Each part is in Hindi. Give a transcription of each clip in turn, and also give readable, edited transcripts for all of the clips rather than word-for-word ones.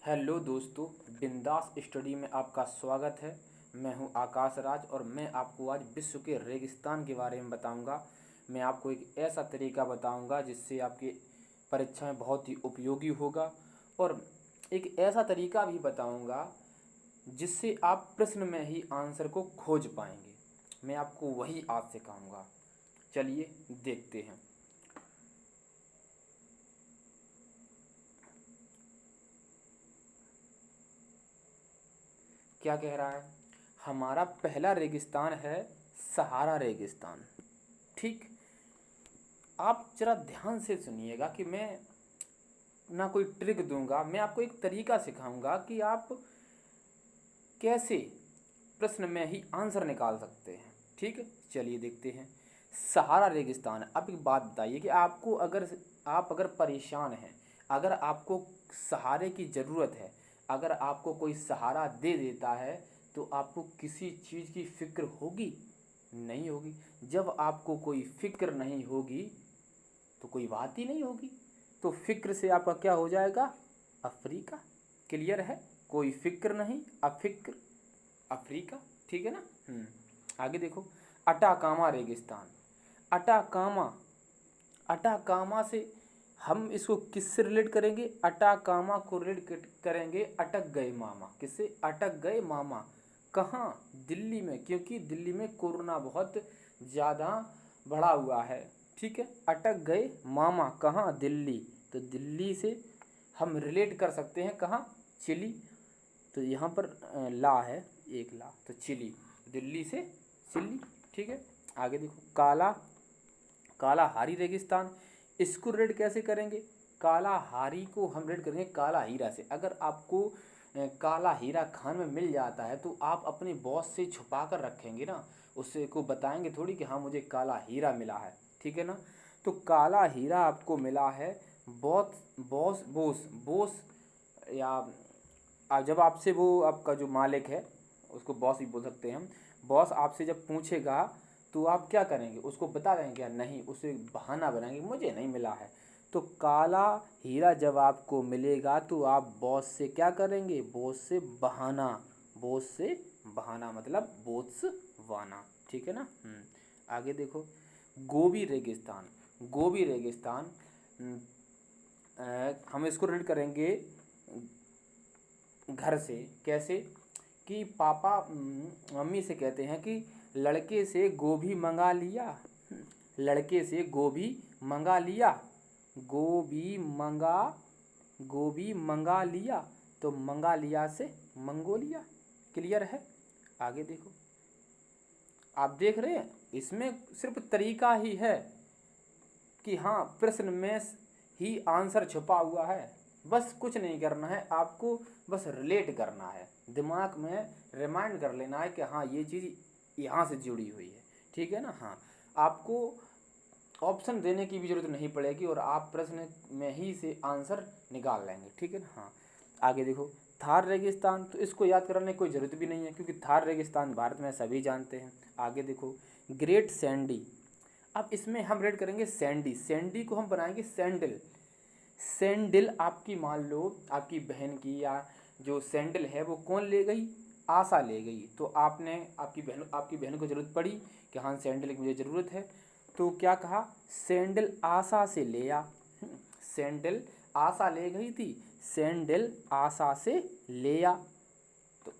हेलो दोस्तों, बिंदास स्टडी में आपका स्वागत है। मैं हूं आकाश राज और मैं आपको आज विश्व के रेगिस्तान के बारे में बताऊंगा। मैं आपको एक ऐसा तरीका बताऊंगा जिससे आपकी परीक्षा में बहुत ही उपयोगी होगा, और एक ऐसा तरीका भी बताऊंगा जिससे आप प्रश्न में ही आंसर को खोज पाएंगे। मैं आपको वही आज सिखाऊंगा। चलिए देखते हैं। क्या कह रहा है? हमारा पहला रेगिस्तान है सहारा रेगिस्तान। ठीक, आप जरा ध्यान से सुनिएगा कि मैं ना कोई ट्रिक दूंगा, मैं आपको एक तरीका सिखाऊंगा कि आप कैसे प्रश्न में ही आंसर निकाल सकते हैं। ठीक है, चलिए देखते हैं। सहारा रेगिस्तान। अब एक बात बताइए कि आपको अगर परेशान हैं, अगर आपको सहारे की ज़रूरत है, अगर आपको कोई सहारा दे देता है, तो आपको किसी चीज़ की फ़िक्र होगी? नहीं होगी। जब आपको कोई फ़िक्र नहीं होगी तो कोई बात ही नहीं होगी। तो फ़िक्र से आपका क्या हो जाएगा? अफ्रीका। क्लियर है? कोई फ़िक्र नहीं, अफ़िक्र, अफ्रीका। ठीक है ना? आगे देखो। अटाकामा रेगिस्तान। अटाकामा। अटाकामा से हम इसको किससे रिलेट करेंगे? अटाकामा को रिलेट करेंगे अटक गए मामा। किससे? अटक गए मामा। कहाँ? दिल्ली में, क्योंकि दिल्ली में कोरोना बहुत ज़्यादा बढ़ा हुआ है। ठीक है, अटक गए मामा कहाँ? दिल्ली। तो दिल्ली से हम रिलेट कर सकते हैं कहाँ? चिली। तो यहाँ पर ला है, एक ला, तो चिली, दिल्ली से चिली। ठीक है, आगे देखो। काला काला हारी रेगिस्तान। इसको रेड कैसे करेंगे? काला हारी को हम रेड करेंगे काला हीरा से। अगर आपको काला हीरा खान में मिल जाता है तो आप अपने बॉस से छुपा कर रखेंगे ना, उससे को बताएंगे थोड़ी कि हाँ मुझे काला हीरा मिला है। ठीक है ना? तो काला हीरा आपको मिला है बॉस बॉस बोस बोस, या जब आपसे वो आपका जो मालिक है, उसको बॉस भी बोल सकते हैं हम, बॉस आपसे जब पूछेगा तो आप क्या करेंगे? उसको बता देंगे क्या? नहीं, उसे बहाना बनाएंगे मुझे नहीं मिला है। तो काला हीरा जब आपको मिलेगा तो आप बॉस से क्या करेंगे? बॉस से बहाना। बॉस से बहाना मतलब बोत्सवाना। ठीक है ना? आगे देखो। गोबी रेगिस्तान। गोबी रेगिस्तान। हम इसको रीड करेंगे घर से। कैसे? कि पापा मम्मी से कहते हैं कि लड़के से गोभी मंगा लिया। लड़के से गोभी मंगा लिया। गोभी मंगा गोभी मंगा लिया। तो मंगा लिया से मंगोलिया। क्लियर है? आगे देखो। आप देख रहे हैं, इसमें सिर्फ तरीका ही है कि हाँ प्रश्न में ही आंसर छुपा हुआ है। बस कुछ नहीं करना है आपको, बस रिलेट करना है, दिमाग में रिमाइंड कर लेना है कि हाँ ये चीज़ यहाँ से जुड़ी हुई है। ठीक है ना? हाँ, आपको ऑप्शन देने की भी जरूरत नहीं पड़ेगी और आप प्रश्न में ही से आंसर निकाल लेंगे। ठीक है ना? हाँ, आगे देखो। थार रेगिस्तान। तो इसको याद कराने की कोई ज़रूरत भी नहीं है क्योंकि थार रेगिस्तान भारत में सभी जानते हैं। आगे देखो। Great Sandy. अब इसमें हम रेड करेंगे सैंडी। सैंडी को हम बनाएंगे सैंडल। सैंडल आपकी, मान लो आपकी बहन की, या जो सैंडल है वो कौन ले गई? आशा ले गई। तो आपने आपकी बहन को ज़रूरत पड़ी कि हाँ सैंडल की मुझे ज़रूरत है, तो क्या कहा? सैंडल आशा से ले आ। सैंडल आशा ले गई थी, सैंडल आशा से ले आ। तो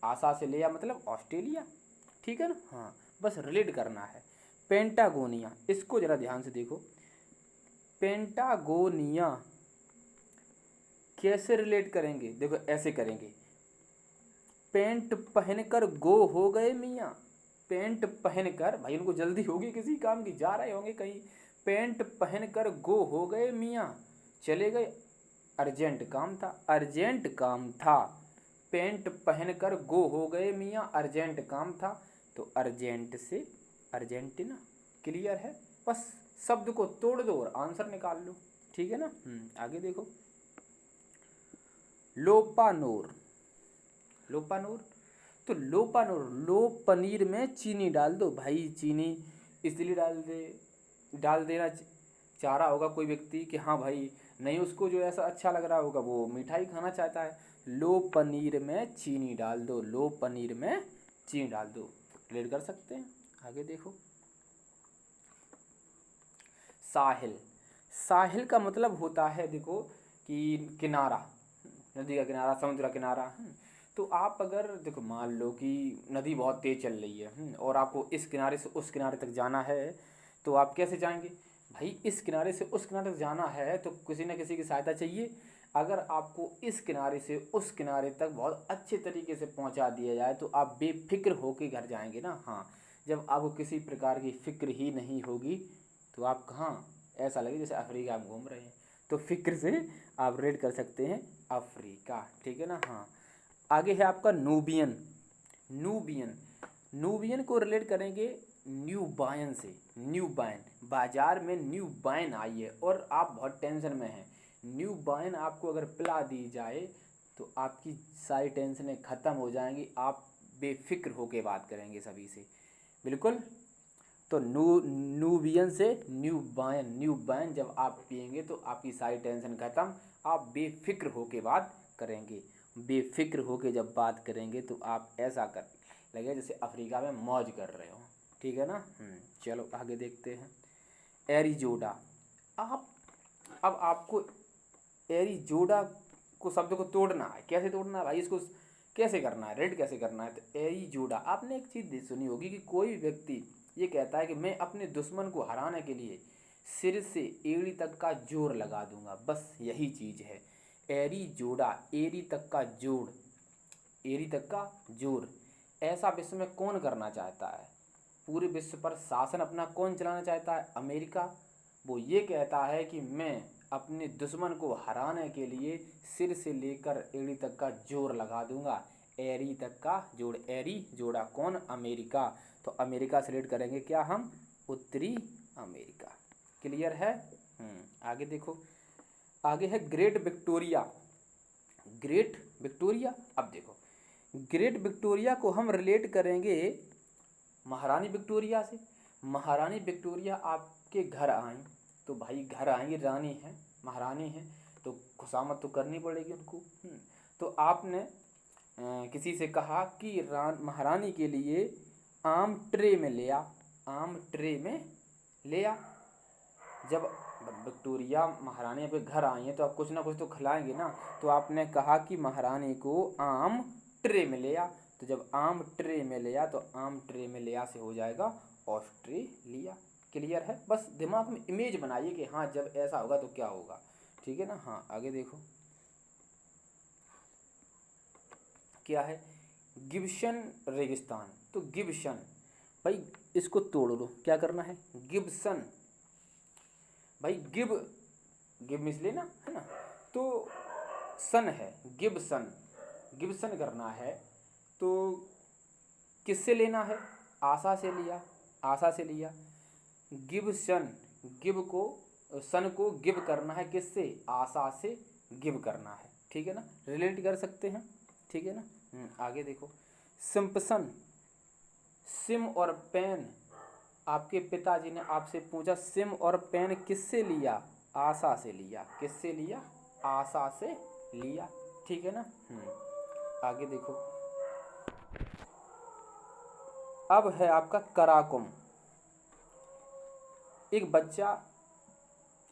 आशा से ले आ मतलब ऑस्ट्रेलिया। ठीक है ना? हाँ, बस रिलेट करना है। पेंटागोनिया। इसको ज़रा ध्यान से देखो। पेंटागोनिया कैसे रिलेट करेंगे? देखो ऐसे करेंगे। पेंट पहनकर गो हो गए मियाँ। पेंट पहनकर, भाई उनको जल्दी होगी किसी काम की, जा रहे होंगे कहीं। पेंट पहनकर गो हो गए मियाँ, चले गए, अर्जेंट काम था। अर्जेंट काम था। पेंट पहनकर गो हो गए मियाँ, अर्जेंट काम था। तो अर्जेंट से अर्जेंटीना। क्लियर है? बस शब्द को तोड़ दो और आंसर निकाल लो। ठीक है ना? आगे देखो। लोपानोर। लोपानोर। तो लोपानोर, लो पनीर में चीनी डाल दो। भाई चीनी इसलिए डाल देना चाह रहा होगा कोई व्यक्ति कि हाँ भाई नहीं उसको जो ऐसा अच्छा लग रहा होगा वो मिठाई खाना चाहता है। लो पनीर में चीनी डाल दो, लो पनीर में चीनी डाल दो। रिलेट कर सकते हैं। आगे देखो, साहिल। साहिल का मतलब होता है देखो कि किनारा, नदी का किनारा, समुद्र का किनारा। तो आप अगर देखो मान लो कि नदी बहुत तेज चल रही है और आपको इस किनारे से उस किनारे तक जाना है, तो आप कैसे जाएंगे? भाई इस किनारे से उस किनारे तक जाना है तो किसी न किसी की सहायता चाहिए। अगर आपको इस किनारे से उस किनारे तक बहुत अच्छे तरीके से पहुंचा दिया जाए तो आप बेफिक्र होके घर जाएंगे ना। हाँ, जब आपको किसी प्रकार की फिक्र ही नहीं होगी तो आप कहाँ, ऐसा लगे जैसे अफ्रीका में घूम रहे हैं। तो फिक्र से आप रेड कर सकते हैं अफ्रीका, ठीक है ना। हाँ, आगे है आपका नूबियन। नूबियन, नूबियन को रिलेट करेंगे न्यूबायन से। न्यूबायन, बाजार में न्यूबायन आई है और आप बहुत टेंशन में हैं। न्यूबायन आपको अगर पिला दी जाए तो आपकी सारी टेंशनें ख़त्म हो जाएंगी, आप बेफिक्र होके बात करेंगे सभी से, बिल्कुल। तो नूबियन से न्यूबायन, न्यूबायन जब आप पियेंगे तो आपकी सारी टेंशन खत्म, आप बेफिक्र होके बात करेंगे। बेफिक्र होके जब बात करेंगे तो आप ऐसा कर लगे जैसे अफ्रीका में मौज कर रहे हो, ठीक है ना। चलो आगे देखते हैं। एरिजोडा। आप, अब आपको एरिजोडा को शब्द को तोड़ना है। कैसे तोड़ना है भाई, इसको कैसे करना है, रेड कैसे करना है? तो एरिजोडा, आपने एक चीज़ सुनी होगी कि कोई व्यक्ति ये कहता है कि मैं अपने दुश्मन को हराने के लिए सिर से एड़ी तक का जोर लगा दूंगा, बस यही चीज़ है एरिजोडा। एड़ी तक का जोड़, एड़ी तक का जोर। ऐसा विश्व में कौन करना चाहता है? पूरे विश्व पर शासन अपना कौन चलाना चाहता है? अमेरिका। वो ये कहता है कि मैं अपने दुश्मन को हराने के लिए सिर से लेकर एड़ी तक का जोर लगा दूंगा। एड़ी तक का जोड़, एड़ी जोड़ा कौन? अमेरिका। तो अमेरिका सेलेक्ट करेंगे क्या हम? उत्तरी अमेरिका। क्लियर है। आगे देखो, आगे है ग्रेट विक्टोरिया। ग्रेट विक्टोरिया, अब देखो ग्रेट विक्टोरिया को हम रिलेट करेंगे महारानी विक्टोरिया से। महारानी विक्टोरिया आपके घर आई, तो भाई घर आएंगी, रानी है, महारानी है, तो खुशामद तो करनी पड़ेगी उनको। तो आपने किसी से कहा कि महारानी के लिए आम ट्रे में ले आ, आम ट्रे में ले आ। जब विक्टोरिया महारानी आपके घर आई हैं तो आप कुछ ना कुछ तो खिलाएंगे ना। तो आपने कहा कि महारानी को आम ट्रे में ले आ। तो जब आम ट्रे में ले आ तो आम ट्रे में ले आ से हो जाएगा ऑस्ट्रेलिया। क्लियर है। बस दिमाग में इमेज बनाइए कि हाँ जब ऐसा होगा तो क्या होगा, ठीक है ना। हाँ आगे देखो क्या है, गिब्सन रेगिस्तान। तो गिब्सन, भाई इसको तोड़ लो, क्या करना है? गिब्सन, भाई गिब मिस लेना है ना, तो सन है गिब्सन, गिब्सन करना है तो किससे लेना है? आशा से लिया, आशा से लिया। गिब्सन, गिब को, सन को गिव करना है किससे? आशा से गिव करना है, ठीक है ना, रिलेट कर सकते हैं, ठीक है ना। आगे देखो, सिम्पसन। सिम और पेन, आपके पिताजी ने आपसे पूछा सिम और पेन किससे लिया? आशा से लिया। किससे लिया? आशा से लिया, ठीक है ना। आगे देखो, अब है आपका कराकुम। एक बच्चा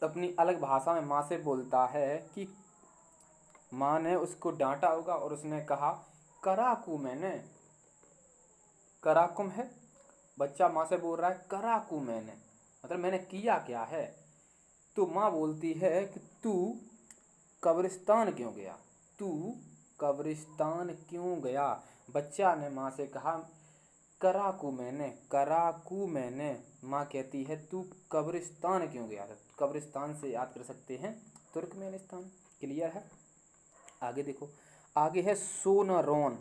अपनी अलग भाषा में माँ से बोलता है कि माँ ने उसको डांटा होगा और उसने कहा कराकू मैंने। कराकुम है, बच्चा माँ से बोल रहा है कराकू मैंने, मतलब मैंने किया क्या है। तो माँ बोलती है कि तू कब्रिस्तान क्यों गया? तू कब्रिस्तान क्यों गया? बच्चा ने माँ से कहा कराकू मैंने, कराकू मैंने। माँ कहती है तू कब्रिस्तान क्यों गया था? कब्रिस्तान से याद कर सकते हैं तुर्कमेनिस्तान। क्लियर है। आगे देखो, आगे है सोनरोन।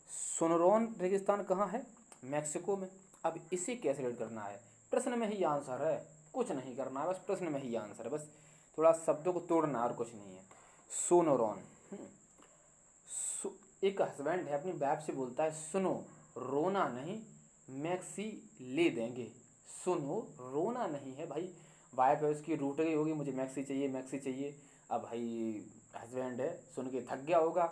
सोनरोन रेगिस्तान कहाँ है? मैक्सिको में। अब इसे कैसे रेड करना है? प्रश्न में ही आंसर है, कुछ नहीं करना है, बस प्रश्न में ही आंसर है, बस थोड़ा शब्दों को तोड़ना और कुछ नहीं है। सोनोरॉन, एक हस्बैंड है अपनी वाइफ से बोलता है सुनो रोना नहीं, मैक्सी ले देंगे। सुनो रोना नहीं है भाई, वाइफ है उसकी रूठ गई होगी, मुझे मैक्सी चाहिए मैक्सी चाहिए। अब भाई हस्बैंड है, सुन के थक गया होगा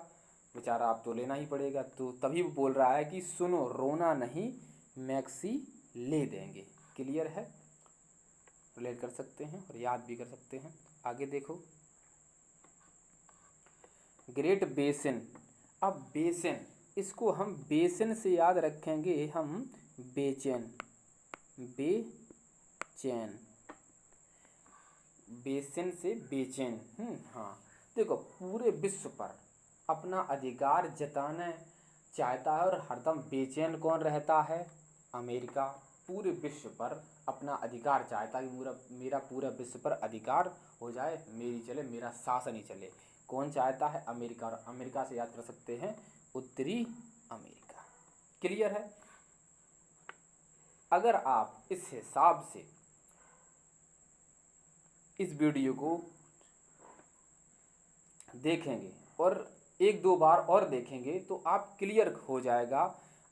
बेचारा, अब तो लेना ही पड़ेगा, तो तभी वो बोल रहा है कि सुनो रोना नहीं, मैक्सी ले देंगे। क्लियर है? रिलेट कर सकते हैं और याद भी कर सकते हैं। आगे देखो, ग्रेट बेसिन। अब बेसिन, इसको हम बेसिन से याद रखेंगे हम बेचैन, बेचैन, बेसिन से बेचैन। हाँ, देखो पूरे विश्व पर अपना अधिकार जताना चाहता है और हरदम बेचैन कौन रहता है? अमेरिका। पूरे विश्व पर अपना अधिकार चाहता है कि मेरा पूरा विश्व पर अधिकार हो जाए, मेरी चले, मेरा शासन ही चले। कौन चाहता है? अमेरिका। और अमेरिका से याद कर सकते हैं उत्तरी अमेरिका। क्लियर है? अगर आप इस हिसाब से इस वीडियो को देखेंगे और एक दो बार और देखेंगे तो आप क्लियर हो जाएगा,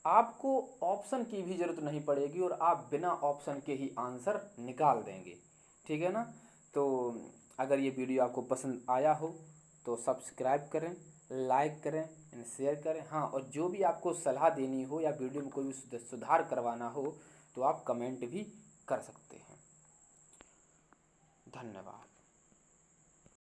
आपको ऑप्शन की भी ज़रूरत नहीं पड़ेगी और आप बिना ऑप्शन के ही आंसर निकाल देंगे। ठीक है ना? तो अगर ये वीडियो आपको पसंद आया हो तो सब्सक्राइब करें, लाइक करें एंड शेयर करें। हाँ, और जो भी आपको सलाह देनी हो या वीडियो में कोई भी सुधार करवाना हो तो आप कमेंट भी कर सकते हैं। धन्यवाद।